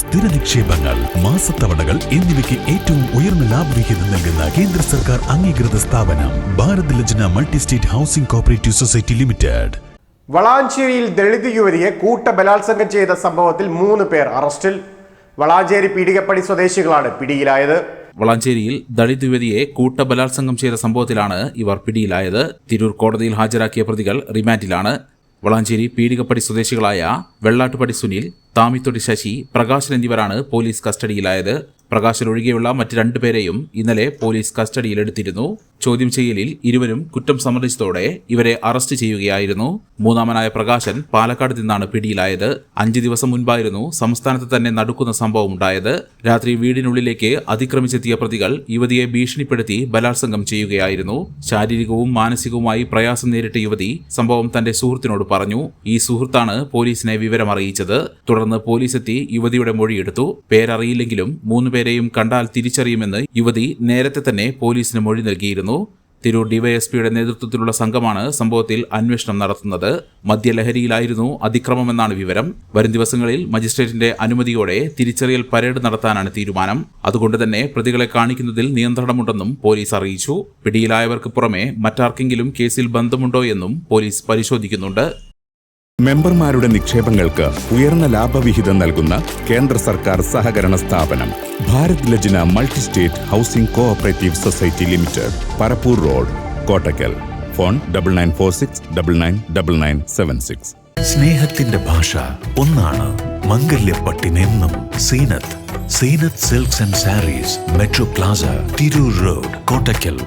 സ്ഥിര നിക്ഷേപങ്ങൾ, മാസത്തവണകൾ എന്നിവയ്ക്ക് ഏറ്റവും ഉയർന്ന ലാഭവിഹിതം നൽകുന്ന കേന്ദ്ര സർക്കാർ അംഗീകൃത സ്ഥാപനം Bharat Lajna multi state housing cooperative society limited. വളാഞ്ചേരിയിൽ ദളിത് യുവതിയെ ബലാത്സംഗം ചെയ്ത സംഭവത്തിൽ 3 പേർ അറസ്റ്റിൽ. വളാഞ്ചേരി പീടികപ്പടി സ്വദേശികളാണ് പിടിയിലായത്. വളാഞ്ചേരിയിൽ ദളിത് യുവതിയെ ബലാത്സംഗം ചെയ്ത സംഭവത്തിലാണ് ഇവർ പിടിയിലായത്. തിരൂർ കോടതിയിൽ ഹാജരാക്കിയ പ്രതികൾ റിമാൻഡിലാണ്. വളാഞ്ചേരി പീടികപ്പടി സ്വദേശികളായ വെള്ളാട്ടുപടി സുനിൽ, താമിത്തൊടി ശശി, പ്രകാശൻ എന്നിവരാണ് പോലീസ് കസ്റ്റഡിയിലായത്. പ്രകാശൻ ഒഴികെയുള്ള മറ്റ് 2 പേരെയും ഇന്നലെ പോലീസ് കസ്റ്റഡിയിലെടുത്തിരുന്നു. ചോദ്യം ചെയ്യലിൽ ഇരുവരും കുറ്റം സമ്മതിച്ചതോടെ ഇവരെ അറസ്റ്റ് ചെയ്യുകയായിരുന്നു. മൂന്നാമനായ പ്രകാശൻ പാലക്കാട് നിന്നാണ് പിടിയിലായത്. 5 ദിവസം മുൻപായിരുന്നു സംസ്ഥാനത്ത് തന്നെ നടുക്കുന്ന സംഭവം ഉണ്ടായത്. രാത്രി വീടിനുള്ളിലേക്ക് അതിക്രമിച്ചെത്തിയ പ്രതികൾ യുവതിയെ ഭീഷണിപ്പെടുത്തി ബലാത്സംഗം ചെയ്യുകയായിരുന്നു. ശാരീരികവും മാനസികവുമായി പ്രയാസം നേരിട്ട യുവതി സംഭവം തന്റെ സുഹൃത്തിനോട് പറഞ്ഞു. ഈ സുഹൃത്താണ് പോലീസിനെ വിവരം അറിയിച്ചത്. തുടർന്ന് പോലീസ് എത്തി യുവതിയുടെ മൊഴിയെടുത്തു. പേരറിയില്ലെങ്കിലും 3 പേരെയും കണ്ടാൽ തിരിച്ചറിയുമെന്ന് യുവതി നേരത്തെ തന്നെ പോലീസിന് മൊഴി നൽകിയിരുന്നു. തിരൂർ ഡിവൈഎസ്പിയുടെ നേതൃത്വത്തിലുള്ള സംഘമാണ് സംഭവത്തിൽ അന്വേഷണം നടത്തുന്നത്. മദ്യലഹരിയിലായിരുന്നു അതിക്രമമെന്നാണ് വിവരം. വരും ദിവസങ്ങളിൽ മജിസ്ട്രേറ്റിന്റെ അനുമതിയോടെ തിരിച്ചറിയൽ പരേഡ് നടത്താനാണ് തീരുമാനം. അതുകൊണ്ട് തന്നെ പ്രതികളെ കാണിക്കുന്നതിൽ നിയന്ത്രണമുണ്ടെന്നും പോലീസ് അറിയിച്ചു. പിടിയിലായവർക്ക് പുറമെ മറ്റാർക്കെങ്കിലും കേസിൽ ബന്ധമുണ്ടോ എന്നും പോലീസ് പരിശോധിക്കുന്നുണ്ട്. മെമ്പർമാരുടെ നിക്ഷേപങ്ങൾക്ക് ഉയർന്ന ലാഭവിഹിതം നൽകുന്ന കേന്ദ്ര സർക്കാർ സഹകരണ സ്ഥാപനം Bharat Lajna multi state housing cooperative society limited, Parappur road, Kottakkal. Phone 9946999976. സ്നേഹത്തിന്റെ ഭാഷ ഒന്നാണ്. മംഗല്യപ്പട്ടിനെന്നും Zeenath silks and sarees, metro plaza, Tirur road, Kottakkal.